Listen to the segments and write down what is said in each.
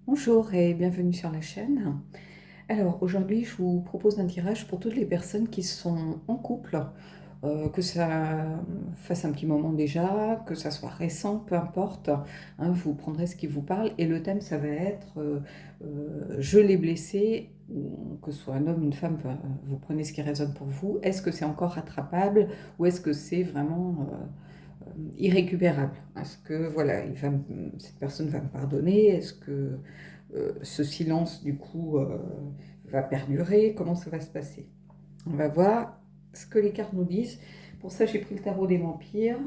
Bonjour et bienvenue sur la chaîne. Alors aujourd'hui, je vous propose un tirage pour toutes les personnes qui sont en couple, que ça fasse un petit moment déjà, que ça soit récent, peu importe, hein, vous prendrez ce qui vous parle et le thème ça va être je l'ai blessé, ou que ce soit un homme, une femme, enfin, vous prenez ce qui résonne pour vous. Est-ce que c'est encore rattrapable ou est-ce que c'est vraiment irrécupérable? Est-ce que voilà, cette personne va me pardonner? Est-ce que ce silence, du coup, va perdurer? Comment ça va se passer? On va voir ce que les cartes nous disent. Pour ça, j'ai pris le tarot des vampires,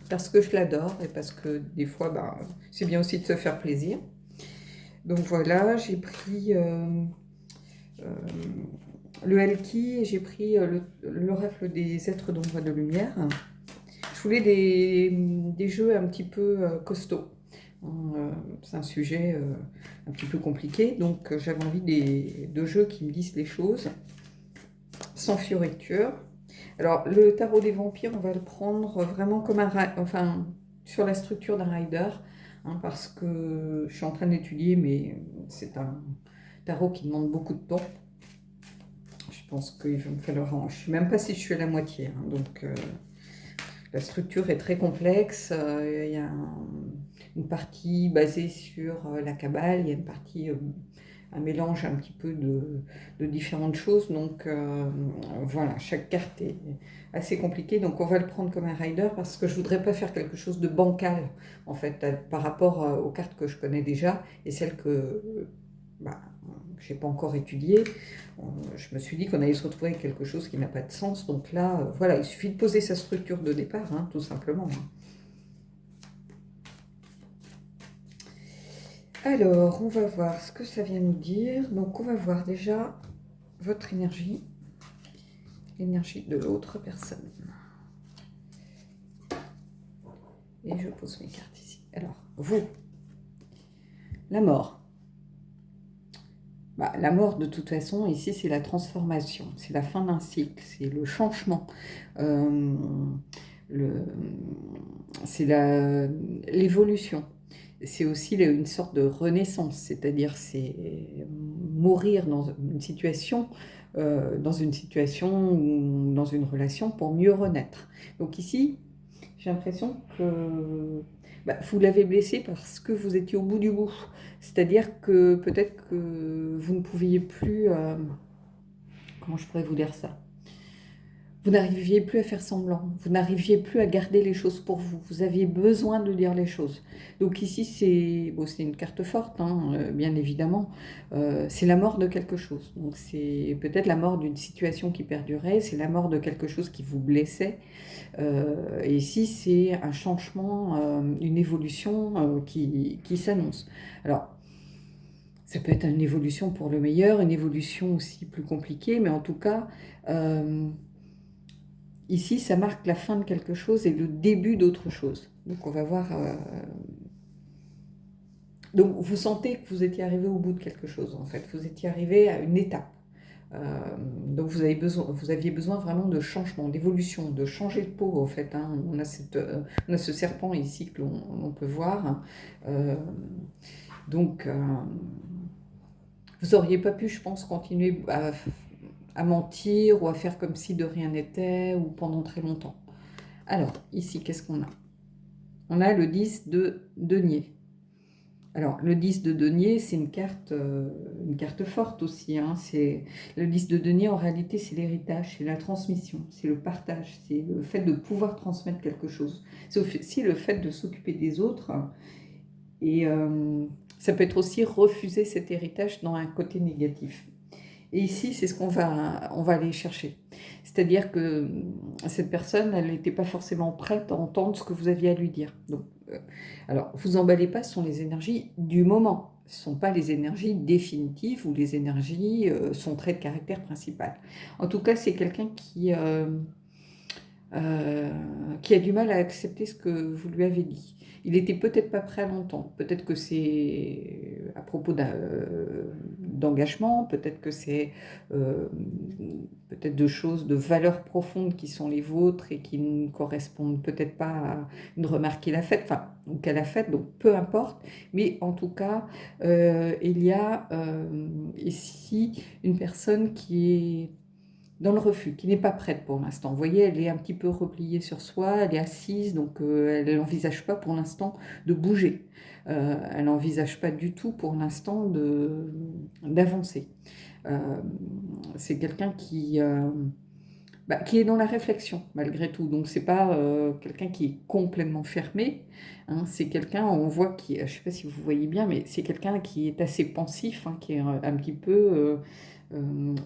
parce que je l'adore, et parce que des fois, c'est bien aussi de se faire plaisir. Donc voilà, j'ai pris euh, le Helki, et j'ai pris l'oracle des êtres d'ombre et de lumière. Je voulais des jeux un petit peu costauds. C'est un sujet un petit peu compliqué, donc j'avais envie de jeux qui me disent les choses sans fioriture. Alors, le tarot des vampires, on va le prendre vraiment comme enfin, sur la structure d'un rider, hein, parce que je suis en train d'étudier, mais c'est un tarot qui demande beaucoup de temps. Je pense qu'il va me falloir... Je ne sais même pas si je suis à la moitié, hein, donc... La structure est très complexe. Il y a une partie basée sur la Kabbale, il y a une partie, un mélange un petit peu de différentes choses. Donc voilà, chaque carte est assez compliquée. Donc on va le prendre comme un rider parce que je ne voudrais pas faire quelque chose de bancal en fait par rapport aux cartes que je connais déjà et celles que bah, je n'ai pas encore étudiées. Je me suis dit qu'on allait se retrouver avec quelque chose qui n'a pas de sens. Donc là, voilà, il suffit de poser sa structure de départ, hein, tout simplement. Alors, on va voir ce que ça vient nous dire. Donc, on va voir déjà votre énergie, l'énergie de l'autre personne. Et je pose mes cartes ici. Alors, vous, la mort. La mort, de toute façon, ici, c'est la transformation, c'est la fin d'un cycle, c'est le changement. Euh, c'est l'évolution. C'est aussi une sorte de renaissance, c'est-à-dire c'est mourir dans une situation ou dans une relation pour mieux renaître. Donc ici, j'ai l'impression que vous l'avez blessé parce que vous étiez au bout du bout. C'est-à-dire que peut-être que vous ne pouviez plus... comment je pourrais vous dire ça? Vous n'arriviez plus à faire semblant, vous n'arriviez plus à garder les choses pour vous, vous aviez besoin de dire les choses. Donc ici, c'est une carte forte, hein, bien évidemment, c'est la mort de quelque chose. Donc c'est peut-être la mort d'une situation qui perdurait, c'est la mort de quelque chose qui vous blessait. Et ici, c'est un changement, une évolution qui s'annonce. Alors, ça peut être une évolution pour le meilleur, une évolution aussi plus compliquée, mais en tout cas... ici, ça marque la fin de quelque chose et le début d'autre chose. Donc on va voir... Donc vous sentez que vous étiez arrivé au bout de quelque chose, en fait. Vous étiez arrivé à une étape. Donc vous aviez besoin vraiment de changement, d'évolution, de changer de peau, en fait. Hein. On a ce serpent ici que l'on peut voir. Euh, donc vous n'auriez pas pu, je pense, continuer à mentir ou à faire comme si de rien n'était ou pendant très longtemps. Alors, ici, qu'est-ce qu'on a? On a le 10 de denier. Alors, le 10 de denier, c'est une carte forte aussi. Hein. Le 10 de denier, en réalité, c'est l'héritage, c'est la transmission, c'est le partage, c'est le fait de pouvoir transmettre quelque chose. C'est aussi le fait de s'occuper des autres. Et ça peut être aussi refuser cet héritage dans un côté négatif. Et ici, c'est ce on va aller chercher. C'est-à-dire que cette personne, elle n'était pas forcément prête à entendre ce que vous aviez à lui dire. Donc, alors, vous emballez pas, ce sont les énergies du moment. Ce ne sont pas les énergies définitives ou les énergies, son trait de caractère principal. En tout cas, c'est quelqu'un qui a du mal à accepter ce que vous lui avez dit. Il n'était peut-être pas prêt à l'entendre. Peut-être que c'est à propos d'engagement, peut-être que c'est euh, peut-être de choses, de valeurs profondes qui sont les vôtres et qui ne correspondent peut-être pas à une remarque qu'il a faite, enfin, ou qu'elle a faite, donc peu importe. Mais en tout cas, il y a ici une personne qui est dans le refus, qui n'est pas prête pour l'instant. Vous voyez, elle est un petit peu repliée sur soi, elle est assise, donc elle n'envisage pas pour l'instant de bouger. Elle n'envisage pas du tout pour l'instant d'avancer. Euh, c'est quelqu'un qui est dans la réflexion malgré tout. Donc c'est pas quelqu'un qui est complètement fermé. Hein. C'est quelqu'un, on voit qui, je sais pas si vous voyez bien, mais c'est quelqu'un qui est assez pensif, hein, qui est un petit peu,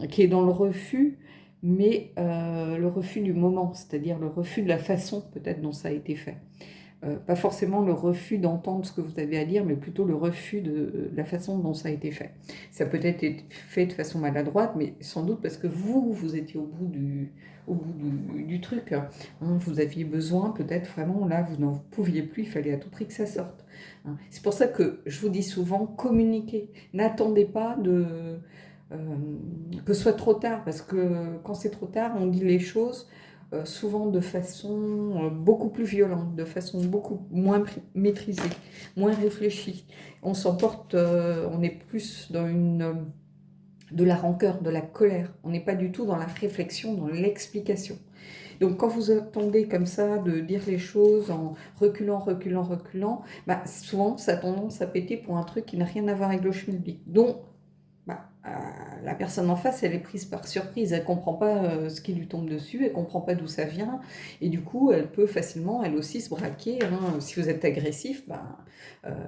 qui est dans le refus, mais le refus du moment, c'est-à-dire le refus de la façon peut-être dont ça a été fait. Pas forcément le refus d'entendre ce que vous avez à dire, mais plutôt le refus de la façon dont ça a été fait. Ça peut être été fait de façon maladroite, mais sans doute parce que vous étiez au bout du truc. Hein. Vous aviez besoin, peut-être vraiment, là, vous n'en pouviez plus, il fallait à tout prix que ça sorte. Hein. C'est pour ça que je vous dis souvent, communiquez. N'attendez pas euh, que ce soit trop tard, parce que quand c'est trop tard, on dit les choses souvent de façon beaucoup plus violente, de façon beaucoup moins maîtrisée, moins réfléchie. On s'emporte, on est plus dans de la rancœur, de la colère. On n'est pas du tout dans la réflexion, dans l'explication. Donc quand vous attendez comme ça de dire les choses en reculant, reculant, reculant, bah, souvent ça a tendance à péter pour un truc qui n'a rien à voir avec le schmilblick. Donc bah, la personne en face, elle est prise par surprise, elle ne comprend pas ce qui lui tombe dessus, elle ne comprend pas d'où ça vient, et du coup, elle peut facilement, elle aussi, se braquer. Hein. Si vous êtes agressif, bah,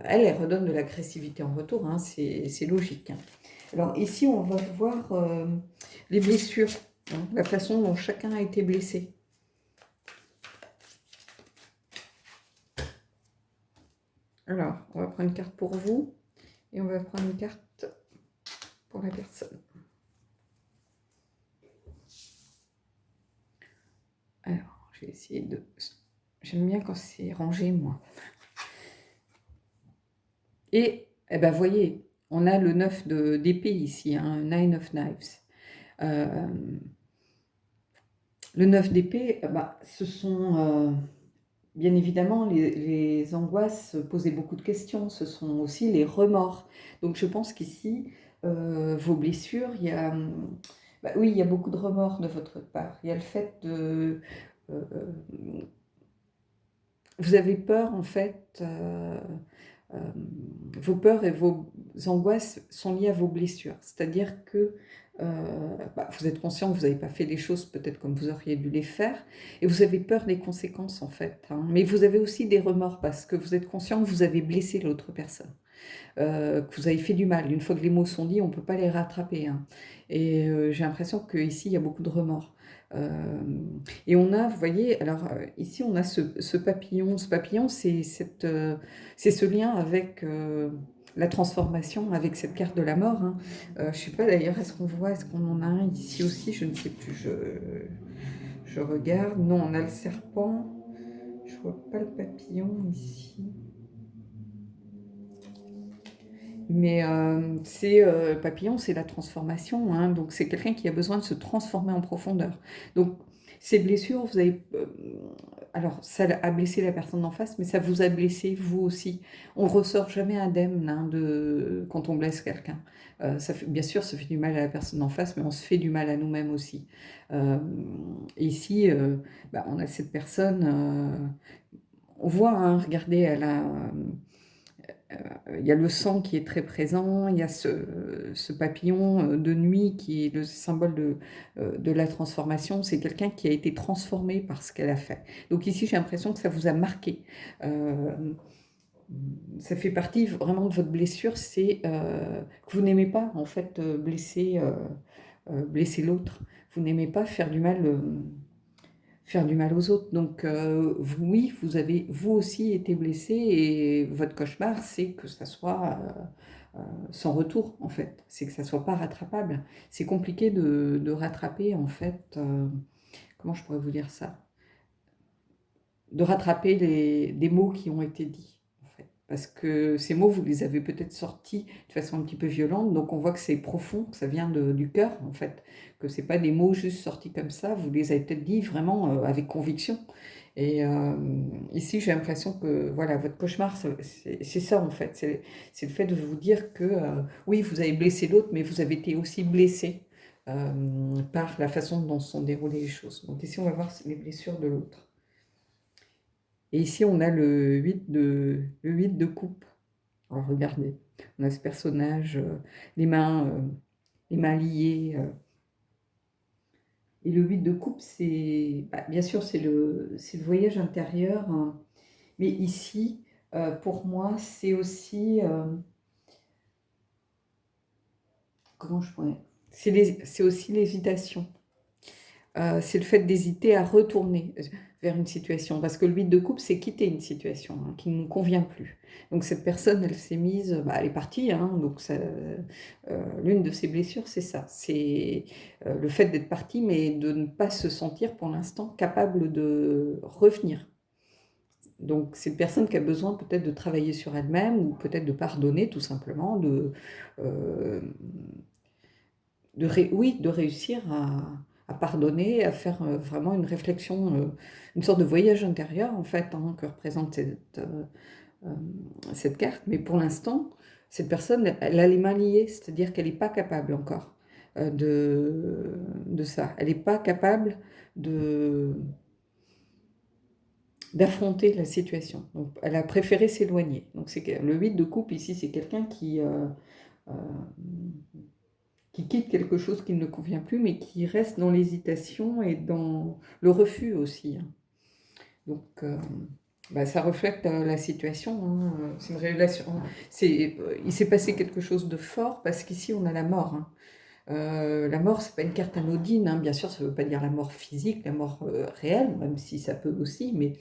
elle redonne de l'agressivité en retour, hein. C'est logique. Hein. Alors ici, on va voir les blessures, hein, la façon dont chacun a été blessé. Alors, on va prendre une carte pour vous, et on va prendre une carte pour la personne. Alors, je vais essayer de... J'aime bien quand c'est rangé, moi. Et, eh ben, voyez, on a le 9 d'épée ici, hein, Nine of Knives. Euh, le 9 d'épée, bah, ce sont... bien évidemment, les angoisses posaient beaucoup de questions. Ce sont aussi les remords. Donc, je pense qu'ici, vos blessures, il y a... Bah, oui, il y a beaucoup de remords de votre part. Il y a le fait de... vous avez peur, en fait... Euh, vos peurs et vos angoisses sont liées à vos blessures. C'est-à-dire que vous êtes conscient que vous n'avez pas fait les choses peut-être comme vous auriez dû les faire, et vous avez peur des conséquences en fait. Hein. Mais vous avez aussi des remords parce que vous êtes conscient que vous avez blessé l'autre personne, que vous avez fait du mal. Une fois que les mots sont dits, on ne peut pas les rattraper. Hein. Et j'ai l'impression qu'ici, il y a beaucoup de remords. Euh, et on a, vous voyez, alors ici on a ce papillon. Ce papillon, c'est ce lien avec la transformation, avec cette carte de la mort. Hein. Je ne sais pas d'ailleurs, est-ce qu'on en a un ici aussi? Je ne sais plus, je regarde. Non, on a le serpent. Je ne vois pas le papillon ici. Mais papillon, c'est la transformation, hein, donc c'est quelqu'un qui a besoin de se transformer en profondeur. Donc ces blessures, vous avez, alors ça a blessé la personne d'en face, mais ça vous a blessé vous aussi. On ressort jamais indemne hein, quand on blesse quelqu'un. Bien sûr, ça fait du mal à la personne d'en face, mais on se fait du mal à nous-mêmes aussi. Euh, ici, on a cette personne, on voit, hein, regardez, il y a le sang qui est très présent, il y a ce papillon de nuit qui est le symbole de la transformation. C'est quelqu'un qui a été transformé par ce qu'elle a fait. Donc ici, j'ai l'impression que ça vous a marqué. Euh, Ça fait partie vraiment de votre blessure, c'est que vous n'aimez pas en fait blesser l'autre. Vous n'aimez pas faire du mal aux autres. Donc oui, vous avez vous aussi été blessé et votre cauchemar, c'est que ça soit sans retour en fait. C'est que ça soit pas rattrapable. C'est compliqué de rattraper en fait. Comment je pourrais vous dire ça? De rattraper des mots qui ont été dits en fait. parce que ces mots, vous les avez peut-être sortis de façon un petit peu violente, donc on voit que c'est profond, que ça vient du cœur, en fait, que c'est pas des mots juste sortis comme ça, vous les avez peut-être dit vraiment avec conviction. Et ici, j'ai l'impression que voilà, votre cauchemar, c'est ça en fait, c'est le fait de vous dire que oui, vous avez blessé l'autre, mais vous avez été aussi blessé par la façon dont se sont déroulées les choses. Donc ici, on va voir les blessures de l'autre. Et ici, on a le 8 de coupe. Alors regardez, on a ce personnage, les mains liées. Et le 8 de coupe, c'est, bah, bien sûr, c'est le voyage intérieur, hein. Mais ici, pour moi, c'est aussi, comment je pourrais, c'est aussi l'hésitation. C'est le fait d'hésiter à retourner vers une situation. Parce que le 8 de coupe, c'est quitter une situation hein, qui ne nous convient plus. Donc cette personne, elle s'est mise, bah, elle est partie. Hein, donc l'une de ses blessures, c'est ça. C'est le fait d'être partie, mais de ne pas se sentir pour l'instant capable de revenir. Donc c'est une personne qui a besoin peut-être de travailler sur elle-même ou peut-être de pardonner tout simplement, oui, de réussir à pardonner, à faire vraiment une réflexion, une sorte de voyage intérieur en fait, hein, que représente cette carte. Mais pour l'instant, cette personne, elle a les mains liées, c'est-à-dire qu'elle n'est pas capable encore de ça. Elle n'est pas capable d'affronter la situation. Donc, elle a préféré s'éloigner. Donc, le 8 de coupe ici, c'est quelqu'un euh, qui quitte quelque chose qui ne le convient plus, mais qui reste dans l'hésitation et dans le refus aussi, hein. Donc, bah, ça reflète la situation, hein. C'est une révélation. Il s'est passé quelque chose de fort parce qu'ici, on a la mort, hein. La mort, c'est pas une carte anodine, hein. Bien sûr, ça ne veut pas dire la mort physique, la mort réelle, même si ça peut aussi, mais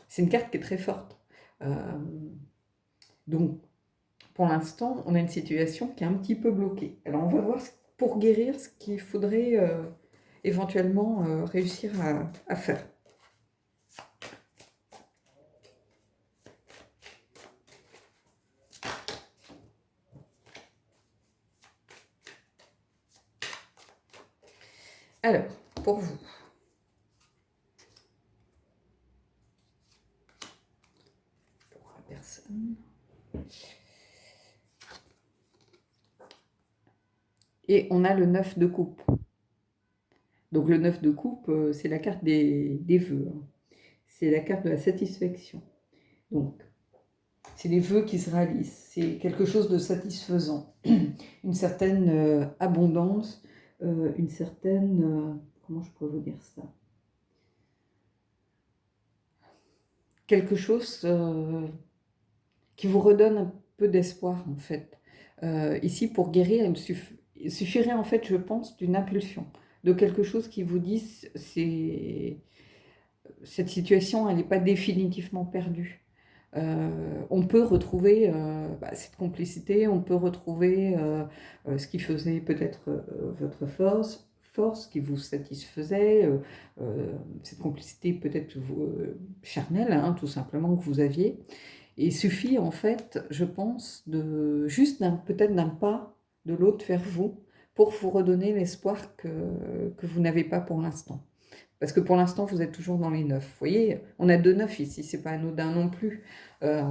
c'est une carte qui est très forte. Donc, pour l'instant, on a une situation qui est un petit peu bloquée. Alors, on va voir pour guérir ce qu'il faudrait éventuellement réussir à faire. Alors, pour vous. Pour la personne. Et on a le 9 de coupe. Donc le 9 de coupe, c'est la carte des vœux, hein. C'est la carte de la satisfaction. Donc, c'est les vœux qui se réalisent. C'est quelque chose de satisfaisant. Une certaine abondance, une certaine... comment je pourrais vous dire ça? Quelque chose qui vous redonne un peu d'espoir, en fait. Ici, pour guérir, il suffirait, en fait, je pense, d'une impulsion, de quelque chose qui vous dise, cette situation, elle n'est pas définitivement perdue. On peut retrouver cette complicité, on peut retrouver ce qui faisait peut-être votre force qui vous satisfaisait, cette complicité peut-être charnelle, hein, tout simplement, que vous aviez. Et il suffit en fait, je pense, peut-être d'un pas de l'autre vers vous pour vous redonner l'espoir que vous n'avez pas pour l'instant. Parce que pour l'instant, vous êtes toujours dans les 9. Vous voyez, on a 2 9 ici, c'est pas anodin non plus. Euh,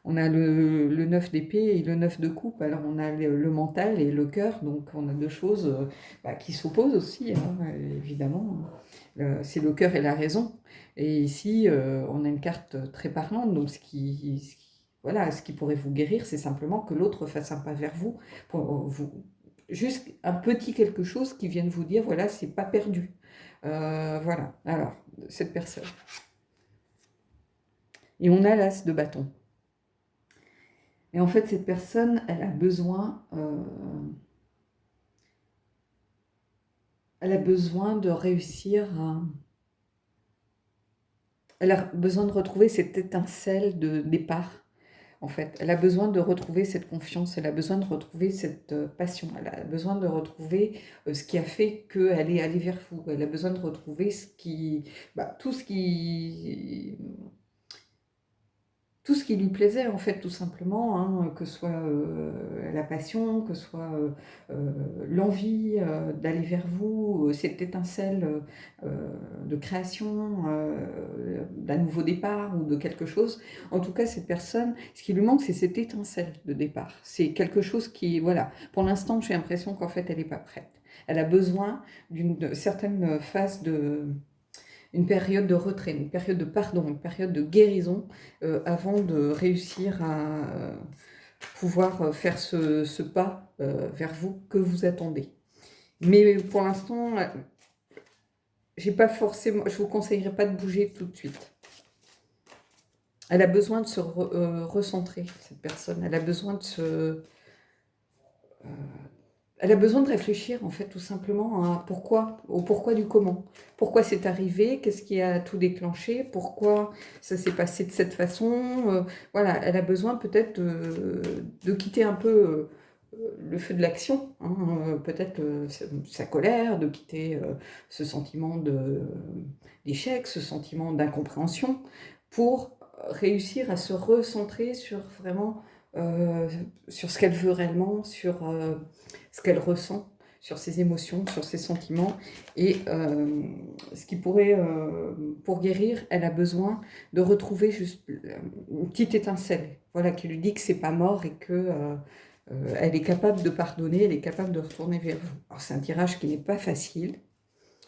on a le 9 d'épée et le 9 de coupe, alors on a le mental et le cœur, donc on a deux choses qui s'opposent aussi, hein, évidemment. C'est le cœur et la raison. Et ici, on a une carte très parlante, donc voilà, ce qui pourrait vous guérir, c'est simplement que l'autre fasse un pas vers vous, pour juste un petit quelque chose qui vienne vous dire, voilà, c'est pas perdu. Voilà, alors, cette personne. Et on a l'as de bâton. Et en fait, cette personne, elle a besoin de réussir à... Elle a besoin de retrouver cette étincelle de départ, en fait. Elle a besoin de retrouver cette confiance, elle a besoin de retrouver cette passion, elle a besoin de retrouver ce qui a fait qu'elle est allée vers vous. Elle a besoin de retrouver tout ce qui tout ce qui lui plaisait, en fait, tout simplement, hein, que ce soit la passion, que ce soit l'envie d'aller vers vous, cette étincelle de création, d'un nouveau départ ou de quelque chose. En tout cas, cette personne, ce qui lui manque, c'est cette étincelle de départ. C'est quelque chose qui, voilà, pour l'instant, j'ai l'impression qu'en fait, elle n'est pas prête. Elle a besoin d'une certaine phase une période de retrait, une période de pardon, une période de guérison avant de réussir à pouvoir faire ce pas vers vous que vous attendez. Mais pour l'instant, j'ai pas forcément, je vous conseillerais pas de bouger tout de suite. Elle a besoin de se recentrer, cette personne. Elle a besoin de se... Elle a besoin de réfléchir, en fait, tout simplement à pourquoi, au pourquoi du comment. Pourquoi c'est arrivé, qu'est-ce qui a tout déclenché, pourquoi ça s'est passé de cette façon. Voilà, elle a besoin peut-être de quitter un peu le feu de l'action, hein, peut-être sa colère, de quitter ce sentiment d'échec, ce sentiment d'incompréhension, pour réussir à se recentrer sur vraiment sur ce qu'elle veut réellement, sur ce qu'elle ressent, sur ses émotions, sur ses sentiments. Et ce qui pourrait, pour guérir, elle a besoin de retrouver juste une petite étincelle, voilà, qui lui dit que c'est pas mort et que elle est capable de pardonner, elle est capable de retourner vers vous. Alors c'est un tirage qui n'est pas facile,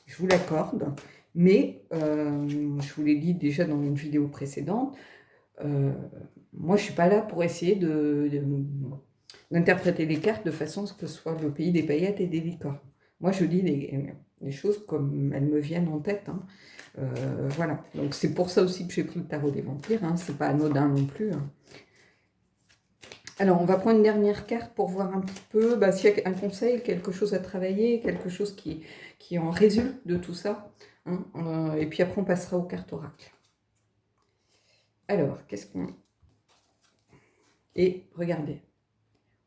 je vous l'accorde, mais je vous l'ai dit déjà dans une vidéo précédente, moi je ne suis pas là pour essayer d'interpréter les cartes de façon à ce que ce soit le pays des paillettes et des licornes. Moi je dis les choses comme elles me viennent en tête, hein. Voilà, donc c'est pour ça aussi que j'ai pris le tarot des vampires, hein. C'est pas anodin non plus, hein. Alors, on va prendre une dernière carte pour voir un petit peu s'il y a un conseil, quelque chose à travailler, quelque chose qui en résulte de tout ça, hein. Et puis après, on passera aux cartes oracles. Alors, qu'est-ce qu'on... Et regardez,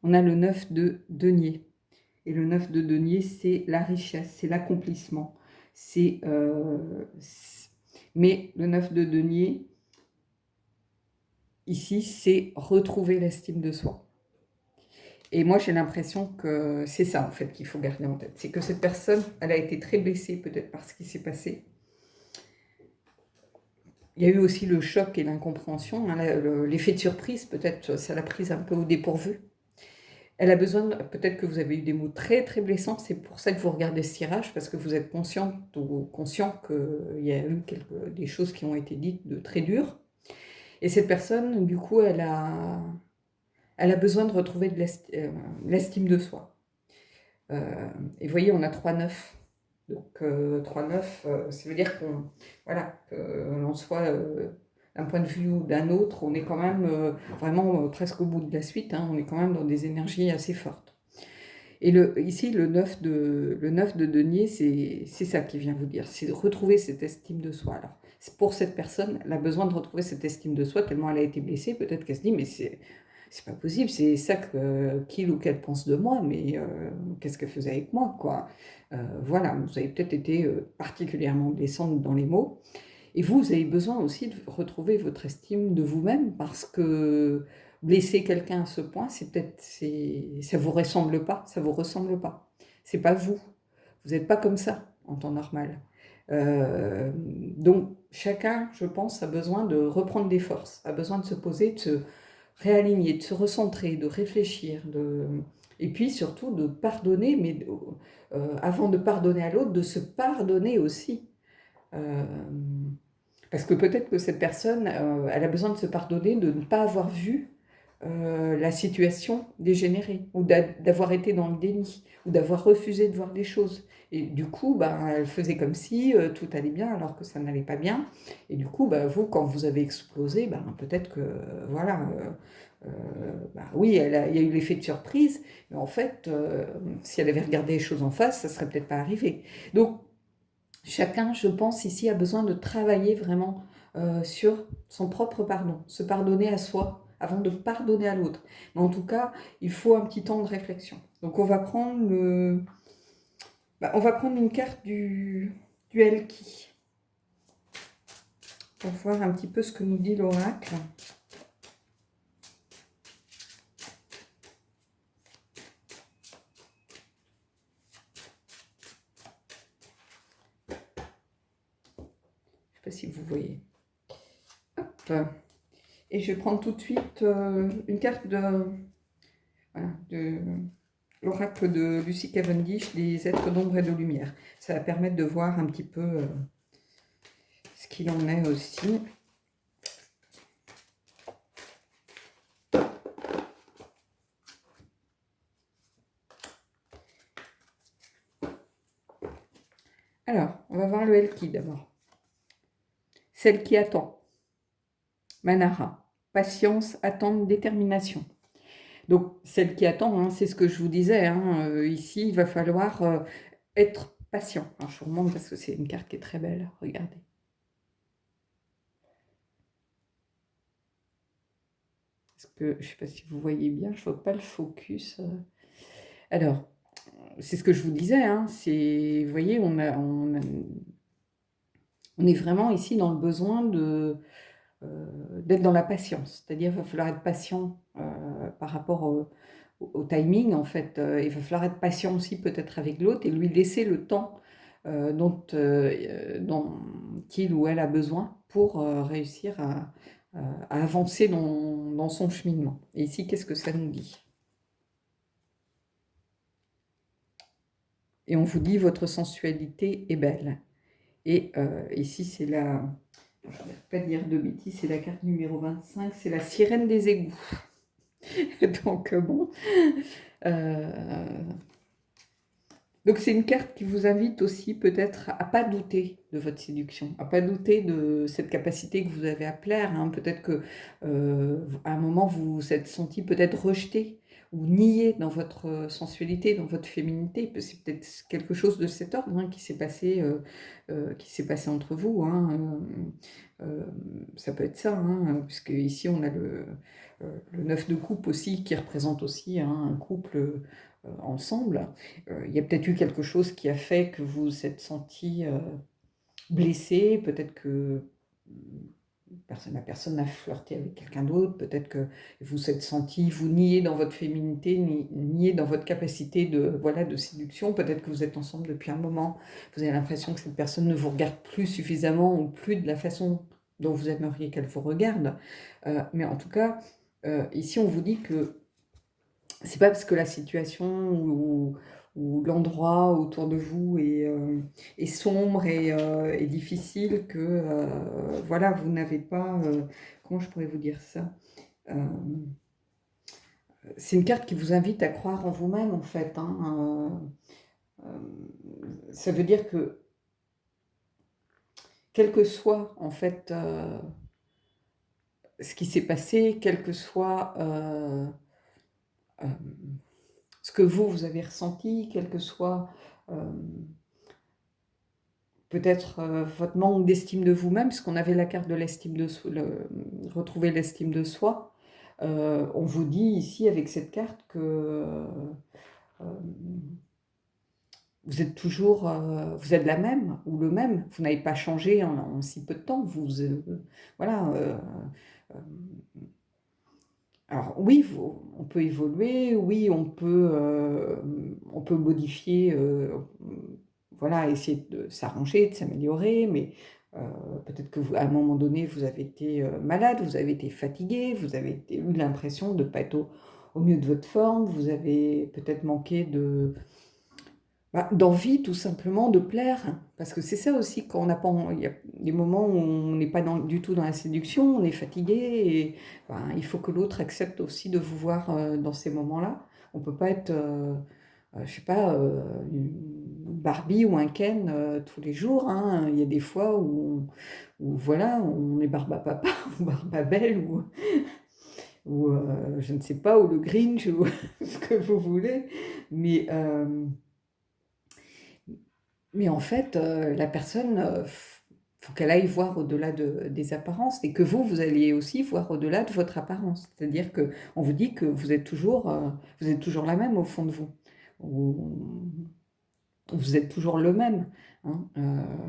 on a le 9 de denier. Et le 9 de denier, c'est la richesse, c'est l'accomplissement. Mais le 9 de denier, ici, c'est retrouver l'estime de soi. Et moi, j'ai l'impression que c'est ça, en fait, qu'il faut garder en tête. C'est que cette personne, elle a été très blessée, peut-être par ce qui s'est passé. Il y a eu aussi le choc et l'incompréhension, hein, l'effet de surprise, peut-être, ça l'a prise un peu au dépourvu. Elle a besoin, peut-être que vous avez eu des mots très, très blessants, c'est pour ça que vous regardez ce tirage, parce que vous êtes consciente ou conscient qu'il y a eu des choses qui ont été dites de très dures. Et cette personne, du coup, elle a besoin de retrouver de l'estime de soi. Et vous voyez, on a 3-9. Donc 3-9, ça veut dire qu'on l'on soit d'un point de vue ou d'un autre, on est quand même vraiment presque au bout de la suite, hein, on est quand même dans des énergies assez fortes. Et ici, le 9 de denier, c'est ça qui vient vous dire, c'est de retrouver cette estime de soi. Alors, pour cette personne, elle a besoin de retrouver cette estime de soi, tellement elle a été blessée, peut-être qu'elle se dit, mais c'est pas possible, c'est ça qu'il ou qu'elle pense de moi, mais qu'est-ce qu'elle faisait avec moi, quoi. Voilà, vous avez peut-être été particulièrement blessante dans les mots, et vous avez besoin aussi de retrouver votre estime de vous-même, parce que blesser quelqu'un à ce point, ça vous ressemble pas, ça vous ressemble pas. C'est pas vous, vous n'êtes pas comme ça en temps normal. Donc chacun, je pense, a besoin de reprendre des forces, a besoin de se poser, de se réaligner, de se recentrer, de réfléchir, et puis surtout de pardonner, mais avant de pardonner à l'autre, de se pardonner aussi. Parce que peut-être que cette personne, elle a besoin de se pardonner de ne pas avoir vu la situation dégénérer, ou d'avoir été dans le déni, ou d'avoir refusé de voir des choses. Et du coup, elle faisait comme si tout allait bien alors que ça n'allait pas bien. Et du coup, vous, quand vous avez explosé, peut-être que, voilà, oui, il y a eu l'effet de surprise, mais en fait, si elle avait regardé les choses en face, ça ne serait peut-être pas arrivé. Donc, chacun, je pense, ici, a besoin de travailler vraiment sur son propre pardon, se pardonner à soi avant de pardonner à l'autre. Mais en tout cas, il faut un petit temps de réflexion. Donc, on va prendre une carte du Elki pour voir un petit peu ce que nous dit l'oracle. pas si vous voyez. Hop. Et je vais prendre tout de suite une carte de l'oracle de Lucy Cavendish, des êtres d'ombre et de lumière. Ça va permettre de voir un petit peu ce qu'il en est aussi. Alors, on va voir le Elki d'abord. Celle qui attend. Manara. Patience, attente, détermination. Donc, celle qui attend, hein, c'est ce que je vous disais. Hein, ici, il va falloir être patient. Alors, je vous remonte parce que c'est une carte qui est très belle. Regardez. Parce que, je ne sais pas si vous voyez bien, je ne vois pas le focus. Alors, c'est ce que je vous disais. Hein, vous voyez, on est vraiment ici dans le besoin d'être dans la patience. C'est-à-dire qu'il va falloir être patient par rapport au timing, en fait. Il va falloir être patient aussi peut-être avec l'autre et lui laisser le temps dont qu'il ou elle a besoin pour réussir à avancer dans son cheminement. Et ici, qu'est-ce que ça nous dit? Et on vous dit, votre sensualité est belle. Et ici, c'est la... Je ne vais pas dire de bêtises, c'est la carte numéro 25, c'est la sirène des égouts. Donc, bon. Donc, c'est une carte qui vous invite aussi peut-être à pas douter de votre séduction, à pas douter de cette capacité que vous avez à plaire. Hein. Peut-être que à un moment, vous vous êtes senti peut-être rejeté ou nié dans votre sensualité, dans votre féminité. C'est peut-être quelque chose de cet ordre hein, qui s'est passé entre vous. Hein. Ça peut être ça, hein, puisque ici on a le 9 de coupe aussi qui représente aussi hein, un couple ensemble. Il y a peut-être eu quelque chose qui a fait que vous vous êtes senti blessé, peut-être que la personne a flirté avec quelqu'un d'autre, peut-être que vous vous êtes senti, vous nier dans votre féminité, nier dans votre capacité de séduction, peut-être que vous êtes ensemble depuis un moment, vous avez l'impression que cette personne ne vous regarde plus suffisamment ou plus de la façon dont vous aimeriez qu'elle vous regarde. Mais en tout cas, ici on vous dit que c'est pas parce que la situation ou l'endroit autour de vous est sombre et difficile que voilà, vous n'avez pas. Comment je pourrais vous dire ça? C'est une carte qui vous invite à croire en vous-même, en fait. Hein. Ça veut dire que, quel que soit, en fait, ce qui s'est passé, quel que soit euh, ce que vous avez ressenti, quel que soit peut-être votre manque d'estime de vous-même, puisqu'on avait la carte de l'estime de soi, retrouver l'estime de soi. On vous dit ici avec cette carte que vous êtes toujours, vous êtes la même ou le même. Vous n'avez pas changé en si peu de temps. Voilà. Alors oui, on peut évoluer, oui, on peut modifier, voilà, essayer de s'arranger, de s'améliorer, mais peut-être que à un moment donné, vous avez été malade, vous avez été fatigué, vous avez eu l'impression de ne pas être au mieux de votre forme, vous avez peut-être manqué d'envie tout simplement de plaire, parce que c'est ça aussi quand on n'a pas, il y a des moments où on n'est pas du tout dans la séduction, on est fatigué et il faut que l'autre accepte aussi de vous voir dans ces moments-là. On peut pas être, je sais pas, une Barbie ou un Ken tous les jours. Hein. Il y a des fois où voilà, on est Barbe à papa ou Barbe à belle ou je ne sais pas, ou le Grinch ou ce que vous voulez, mais en fait, la personne, faut qu'elle aille voir au-delà des apparences et que vous alliez aussi voir au-delà de votre apparence. C'est-à-dire qu'on vous dit que vous êtes toujours la même au fond de vous. Vous êtes toujours le même. Hein,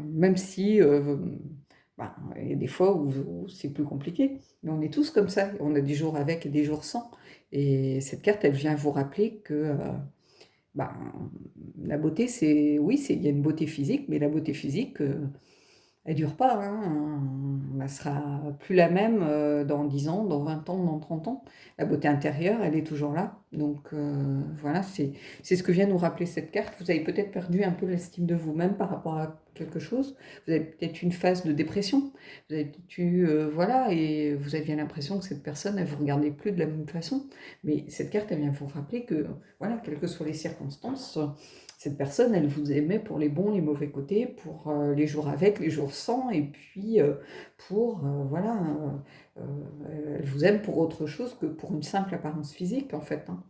même si il y a des fois où c'est plus compliqué. Mais on est tous comme ça. On a des jours avec et des jours sans. Et cette carte, elle vient vous rappeler que la beauté, oui, il y a une beauté physique, mais la beauté physique, Elle dure pas, hein, elle sera plus la même, dans 10 ans, dans 20 ans, dans 30 ans. La beauté intérieure, elle est toujours là. Donc voilà, c'est ce que vient nous rappeler cette carte. Vous avez peut-être perdu un peu l'estime de vous-même par rapport à quelque chose. Vous avez peut-être une phase de dépression. Vous avez peut-être eu, voilà, et vous aviez l'impression que cette personne, elle vous regardait plus de la même façon. Mais cette carte, elle vient vous rappeler que, voilà, quelles que soient les circonstances, cette personne, elle vous aimait pour les bons, les mauvais côtés, pour les jours avec, les jours sans, et puis pour, voilà, elle vous aime pour autre chose que pour une simple apparence physique, en fait, hein.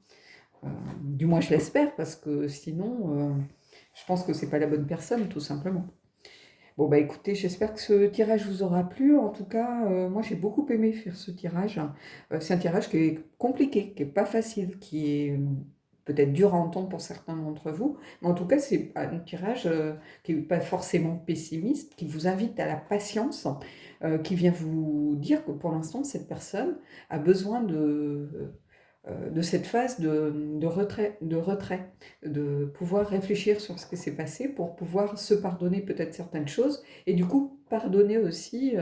Du moins, je l'espère, parce que sinon, je pense que c'est pas la bonne personne, tout simplement. Bon, bah écoutez, j'espère que ce tirage vous aura plu. En tout cas, moi, j'ai beaucoup aimé faire ce tirage. C'est un tirage qui est compliqué, qui est pas facile, qui est peut-être dur à entendre pour certains d'entre vous. Mais en tout cas, c'est un tirage qui n'est pas forcément pessimiste, qui vous invite à la patience, qui vient vous dire que pour l'instant, cette personne a besoin de cette phase de retrait, de pouvoir réfléchir sur ce qui s'est passé pour pouvoir se pardonner peut-être certaines choses et du coup pardonner aussi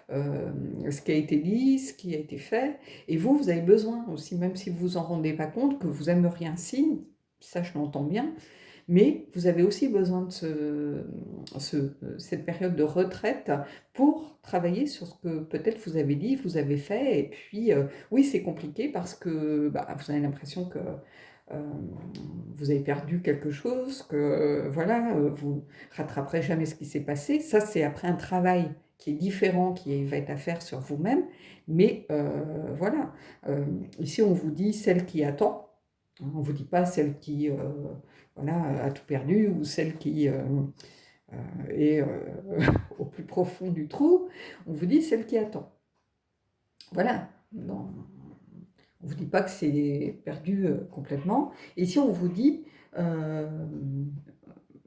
ce qui a été dit, ce qui a été fait. Et vous, vous avez besoin aussi, même si vous vous en rendez pas compte, que vous aimeriez un signe, ça je l'entends bien, mais vous avez aussi besoin de cette période de retraite pour travailler sur ce que peut-être vous avez dit, vous avez fait. Et puis, oui, c'est compliqué parce que bah, vous avez l'impression que euh, vous avez perdu quelque chose, que voilà, vous rattraperez jamais ce qui s'est passé. Ça, c'est après un travail qui est différent, qui va être à faire sur vous-même. Mais voilà, Euh, ici, on vous dit celle qui attend. On ne vous dit pas celle qui voilà, a tout perdu ou celle qui est au plus profond du trou. On vous dit celle qui attend. Voilà. Non, on ne vous dit pas que c'est perdu complètement. Et si on vous dit euh,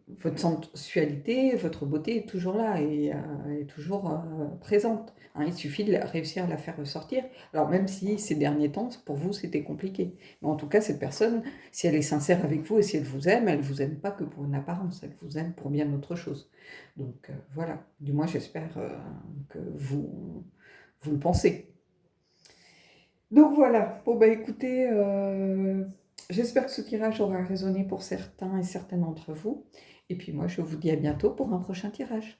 votre sensualité, votre beauté est toujours là et est toujours présente, hein. Il suffit de réussir à la faire ressortir. Alors même si ces derniers temps, pour vous, c'était compliqué. Mais en tout cas, cette personne, si elle est sincère avec vous et si elle vous aime pas que pour une apparence, elle vous aime pour bien autre chose. Donc voilà, du moins j'espère que vous le pensez. Donc voilà, bon bah écoutez, j'espère que ce tirage aura résonné pour certains et certaines d'entre vous. Et puis moi, je vous dis à bientôt pour un prochain tirage.